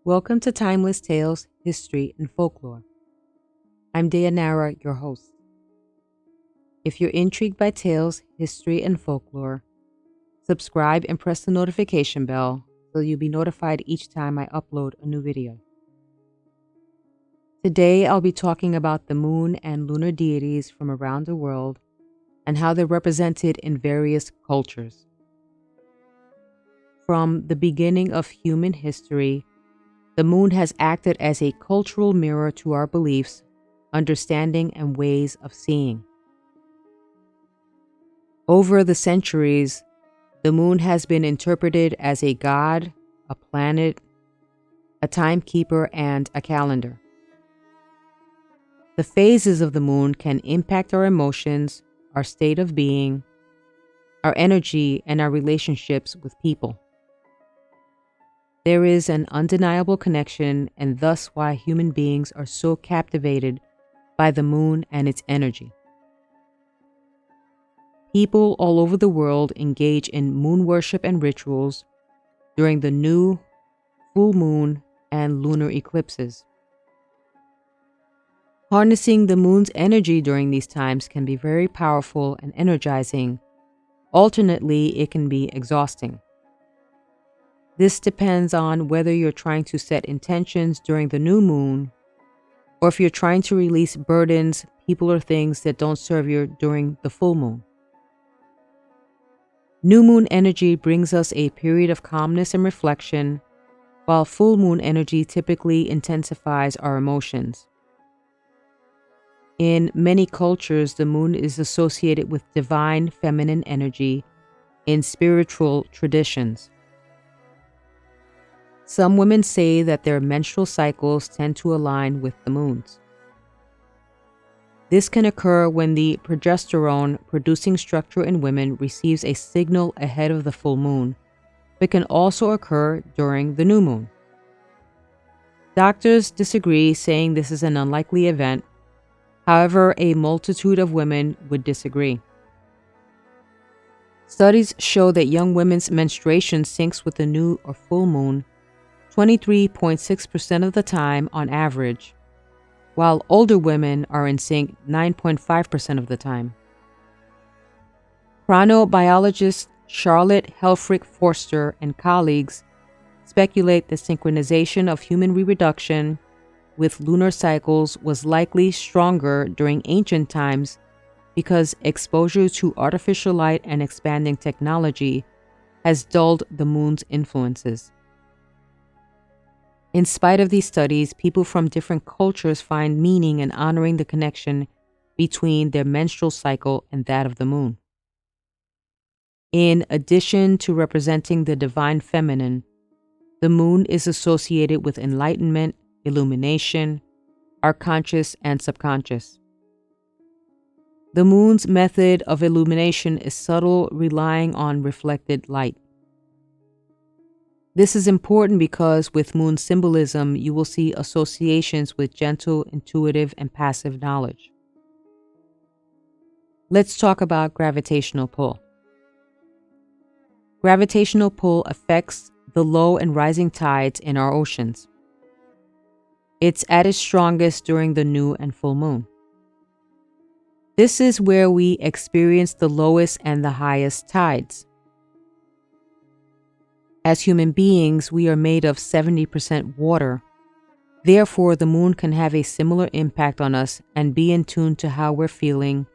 Welcome to Timeless Tales, History, and Folklore. I'm Dayanara, your host. If you're intrigued by tales, history, and folklore, subscribe and press the notification bell so you'll be notified each time I upload a new video. Today, I'll be talking about the moon and lunar deities from around the world and how they're represented in various cultures. From the beginning of human history, the moon has acted as a cultural mirror to our beliefs, understanding, and ways of seeing. Over the centuries, the moon has been interpreted as a god, a planet, a timekeeper, and a calendar. The phases of the moon can impact our emotions, our state of being, our energy, and our relationships with people. There is an undeniable connection, and thus why human beings are so captivated by the moon and its energy. People all over the world engage in moon worship and rituals during the new, full moon, and lunar eclipses. Harnessing the moon's energy during these times can be very powerful and energizing. Alternately, it can be exhausting. This depends on whether you're trying to set intentions during the new moon, or if you're trying to release burdens, people, or things that don't serve you during the full moon. New moon energy brings us a period of calmness and reflection, while full moon energy typically intensifies our emotions. In many cultures, the moon is associated with divine feminine energy in spiritual traditions. Some women say that their menstrual cycles tend to align with the moon's. This can occur when the progesterone-producing structure in women receives a signal ahead of the full moon, but can also occur during the new moon. Doctors disagree, saying this is an unlikely event. However, a multitude of women would disagree. Studies show that young women's menstruation syncs with the new or full moon 23.6% of the time on average, while older women are in sync 9.5% of the time. Chronobiologist Charlotte Helfrich Forster and colleagues speculate the synchronization of human reproduction with lunar cycles was likely stronger during ancient times because exposure to artificial light and expanding technology has dulled the moon's influences. In spite of these studies, people from different cultures find meaning in honoring the connection between their menstrual cycle and that of the moon. In addition to representing the divine feminine, the moon is associated with enlightenment, illumination, our conscious and subconscious. The moon's method of illumination is subtle, relying on reflected light. This is important because with moon symbolism, you will see associations with gentle, intuitive, and passive knowledge. Let's talk about gravitational pull. Gravitational pull affects the low and rising tides in our oceans. It's at its strongest during the new and full moon. This is where we experience the lowest and the highest tides. As human beings, we are made of 70% water. Therefore, the moon can have a similar impact on us and be in tune to how we're feeling,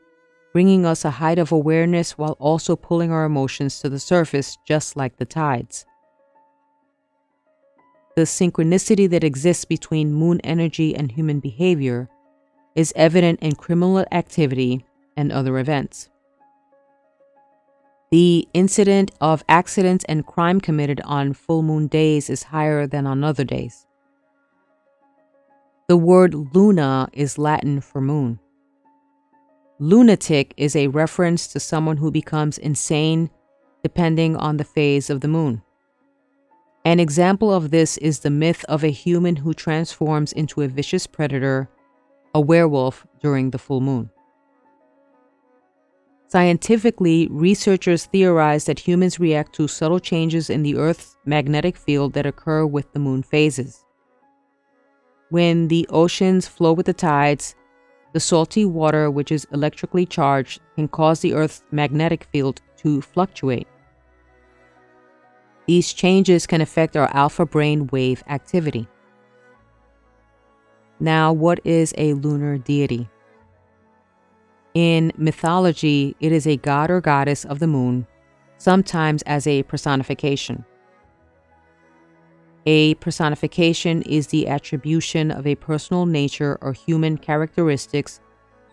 bringing us a height of awareness while also pulling our emotions to the surface, just like the tides. The synchronicity that exists between moon energy and human behavior is evident in criminal activity and other events. The incidence of accidents and crime committed on full moon days is higher than on other days. The word luna is Latin for moon. Lunatic is a reference to someone who becomes insane depending on the phase of the moon. An example of this is the myth of a human who transforms into a vicious predator, a werewolf, during the full moon. Scientifically, researchers theorize that humans react to subtle changes in the Earth's magnetic field that occur with the moon phases. When the oceans flow with the tides, the salty water, which is electrically charged, can cause the Earth's magnetic field to fluctuate. These changes can affect our alpha brain wave activity. Now, what is a lunar deity? In mythology, it is a god or goddess of the moon, sometimes as a personification. A personification is the attribution of a personal nature or human characteristics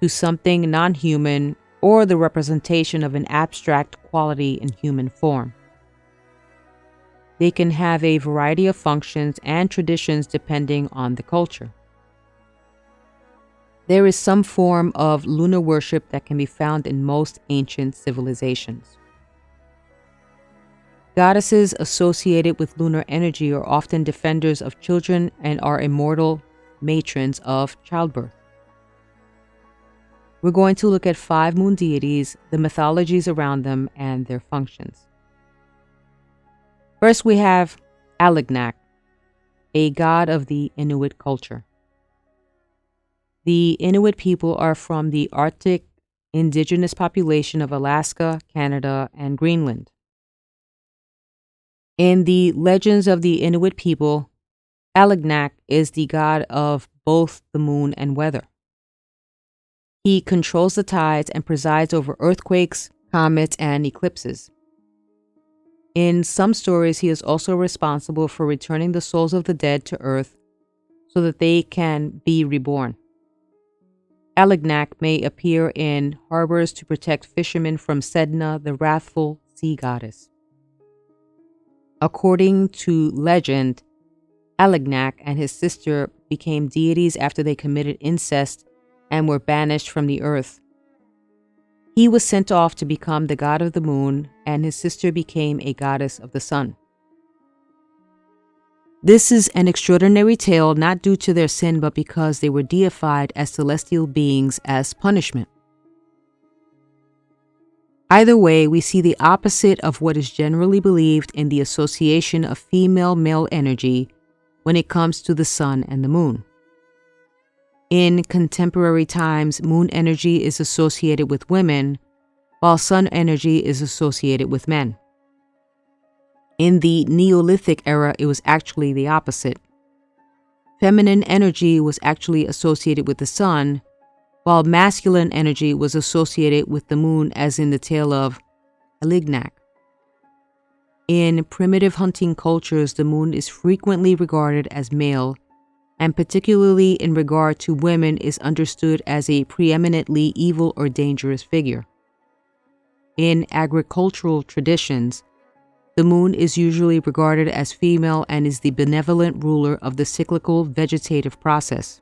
to something non-human, or the representation of an abstract quality in human form. They can have a variety of functions and traditions depending on the culture. There is some form of lunar worship that can be found in most ancient civilizations. Goddesses associated with lunar energy are often defenders of children and are immortal matrons of childbirth. We're going to look at 5 moon deities, the mythologies around them, and their functions. First, we have Alagnak, a god of the Inuit culture. The Inuit people are from the Arctic indigenous population of Alaska, Canada, and Greenland. In the legends of the Inuit people, Alagnak is the god of both the moon and weather. He controls the tides and presides over earthquakes, comets, and eclipses. In some stories, he is also responsible for returning the souls of the dead to Earth so that they can be reborn. Alagnak may appear in harbors to protect fishermen from Sedna, the wrathful sea goddess. According to legend, Alagnak and his sister became deities after they committed incest and were banished from the earth. He was sent off to become the god of the moon, and his sister became a goddess of the sun. This is an extraordinary tale not due to their sin, but because they were deified as celestial beings as punishment. Either way, we see the opposite of what is generally believed in the association of female-male energy when it comes to the sun and the moon. In contemporary times, moon energy is associated with women, while sun energy is associated with men. In the Neolithic era, it was actually the opposite. Feminine energy was actually associated with the sun, while masculine energy was associated with the moon, as in the tale of Alagnak. In primitive hunting cultures, the moon is frequently regarded as male, and particularly in regard to women is understood as a preeminently evil or dangerous figure. In agricultural traditions, the moon is usually regarded as female and is the benevolent ruler of the cyclical vegetative process.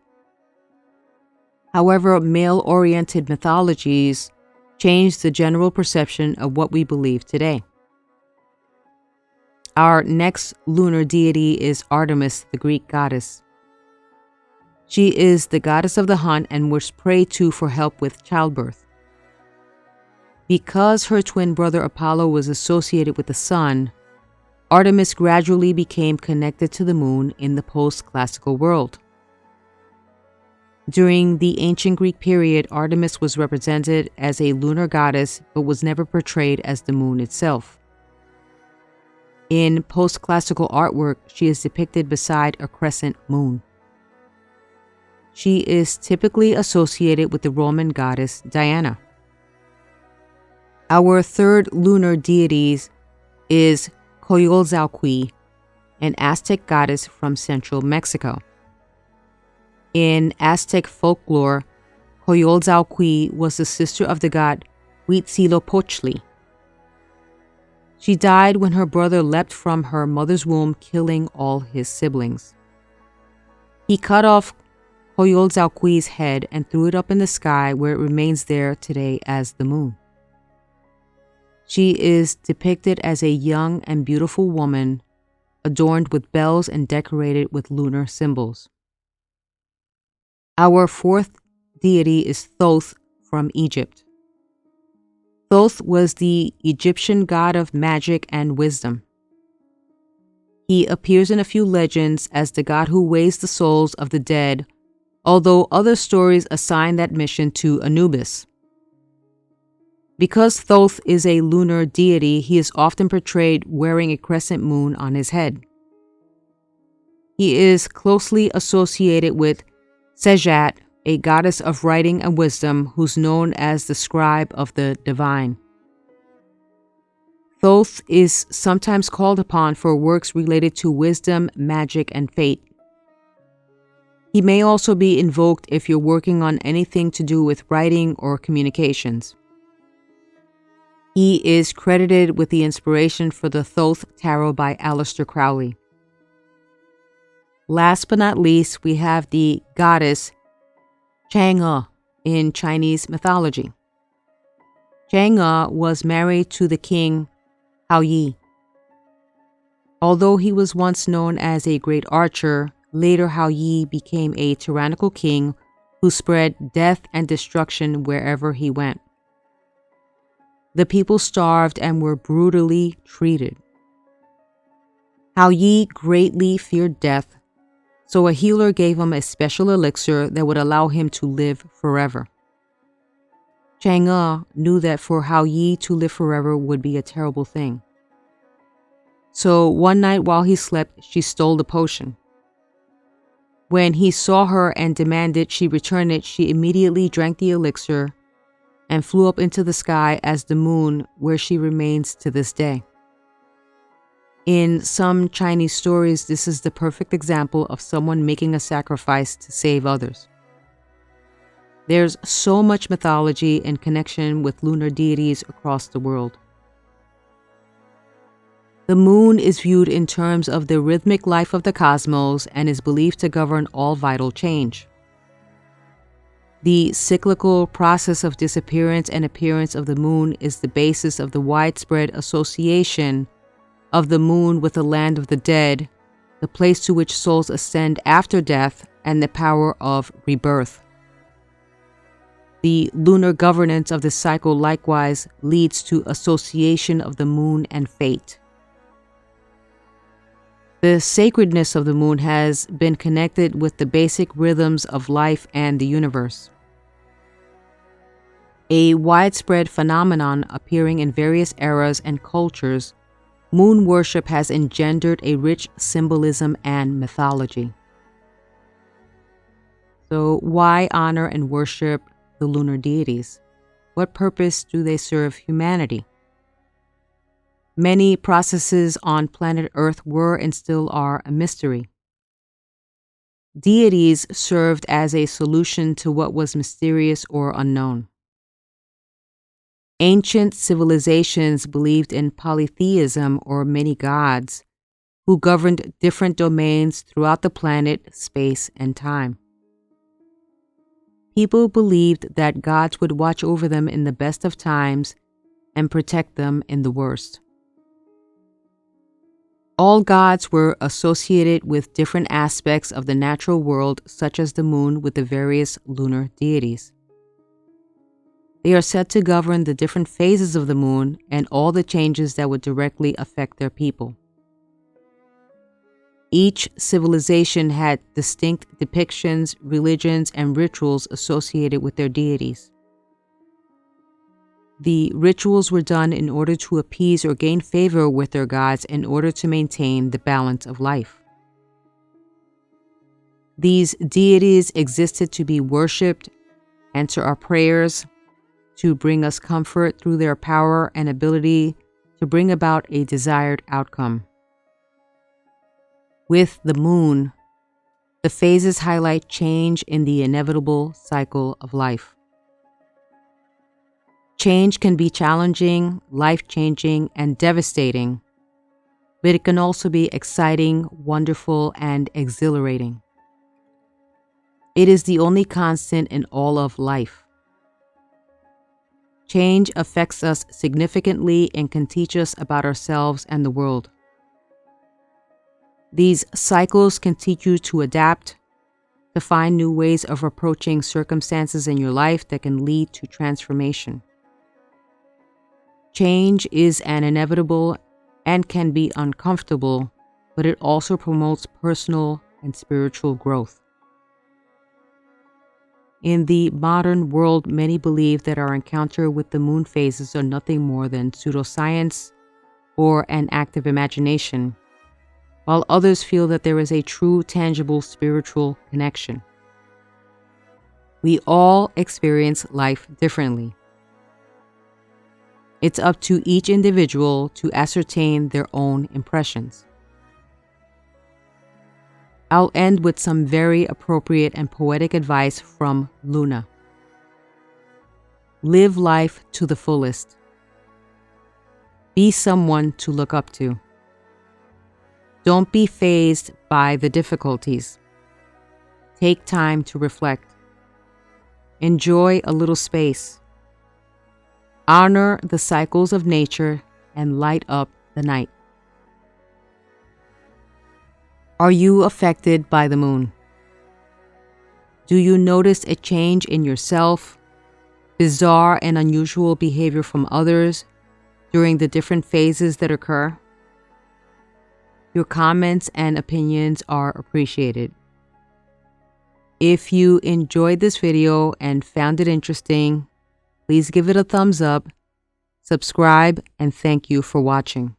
However, male-oriented mythologies changed the general perception of what we believe today. Our next lunar deity is Artemis, the Greek goddess. She is the goddess of the hunt and was prayed to for help with childbirth. Because her twin brother Apollo was associated with the sun, Artemis gradually became connected to the moon in the post-classical world. During the ancient Greek period, Artemis was represented as a lunar goddess but was never portrayed as the moon itself. In post-classical artwork, she is depicted beside a crescent moon. She is typically associated with the Roman goddess Diana. Our third lunar deity is Coyo Zaokui, an Aztec goddess from central Mexico. In Aztec folklore, Coyo Zaokui was the sister of the god Huitzilopochtli. She died when her brother leapt from her mother's womb, killing all his siblings. He cut off Coyo Zaokui's head and threw it up in the sky, where it remains there today as the moon. She is depicted as a young and beautiful woman, adorned with bells and decorated with lunar symbols. Our fourth deity is Thoth from Egypt. Thoth was the Egyptian god of magic and wisdom. He appears in a few legends as the god who weighs the souls of the dead, although other stories assign that mission to Anubis. Because Thoth is a lunar deity, he is often portrayed wearing a crescent moon on his head. He is closely associated with Sejat, a goddess of writing and wisdom who's known as the scribe of the divine. Thoth is sometimes called upon for works related to wisdom, magic, and fate. He may also be invoked if you're working on anything to do with writing or communications. He is credited with the inspiration for the Thoth Tarot by Aleister Crowley. Last but not least, we have the goddess Chang'e in Chinese mythology. Chang'e was married to the king Hao Yi. Although he was once known as a great archer, later Hao Yi became a tyrannical king who spread death and destruction wherever he went. The people starved and were brutally treated. Hao Yi greatly feared death, so a healer gave him a special elixir that would allow him to live forever. Chang'e knew that for Hao Yi to live forever would be a terrible thing. So one night while he slept, she stole the potion. When he saw her and demanded she return it, she immediately drank the elixir and flew up into the sky as the moon, where she remains to this day. In some Chinese stories, this is the perfect example of someone making a sacrifice to save others. There's so much mythology and connection with lunar deities across the world. The moon is viewed in terms of the rhythmic life of the cosmos and is believed to govern all vital change. The cyclical process of disappearance and appearance of the moon is the basis of the widespread association of the moon with the land of the dead, the place to which souls ascend after death, and the power of rebirth. The lunar governance of the cycle likewise leads to association of the moon and fate. The sacredness of the moon has been connected with the basic rhythms of life and the universe. A widespread phenomenon appearing in various eras and cultures, moon worship has engendered a rich symbolism and mythology. So why honor and worship the lunar deities? What purpose do they serve humanity? Many processes on planet Earth were and still are a mystery. Deities served as a solution to what was mysterious or unknown. Ancient civilizations believed in polytheism or many gods who governed different domains throughout the planet, space, and time. People believed that gods would watch over them in the best of times and protect them in the worst. All gods were associated with different aspects of the natural world, such as the moon with the various lunar deities. They are said to govern the different phases of the moon and all the changes that would directly affect their people. Each civilization had distinct depictions, religions, and rituals associated with their deities. The rituals were done in order to appease or gain favor with their gods in order to maintain the balance of life. These deities existed to be worshipped, answer our prayers, to bring us comfort through their power and ability to bring about a desired outcome. With the moon, the phases highlight change in the inevitable cycle of life. Change can be challenging, life-changing, and devastating, but it can also be exciting, wonderful, and exhilarating. It is the only constant in all of life. Change affects us significantly and can teach us about ourselves and the world. These cycles can teach you to adapt, to find new ways of approaching circumstances in your life that can lead to transformation. Change is an inevitable and can be uncomfortable, but it also promotes personal and spiritual growth. In the modern world, many believe that our encounter with the moon phases are nothing more than pseudoscience or an act of imagination, while others feel that there is a true, tangible spiritual connection. We all experience life differently. It's up to each individual to ascertain their own impressions. I'll end with some very appropriate and poetic advice from Luna. Live life to the fullest. Be someone to look up to. Don't be fazed by the difficulties. Take time to reflect. Enjoy a little space. Honor the cycles of nature and light up the night. Are you affected by the moon? Do you notice a change in yourself, bizarre and unusual behavior from others during the different phases that occur? Your comments and opinions are appreciated. If you enjoyed this video and found it interesting, please give it a thumbs up, subscribe, and thank you for watching.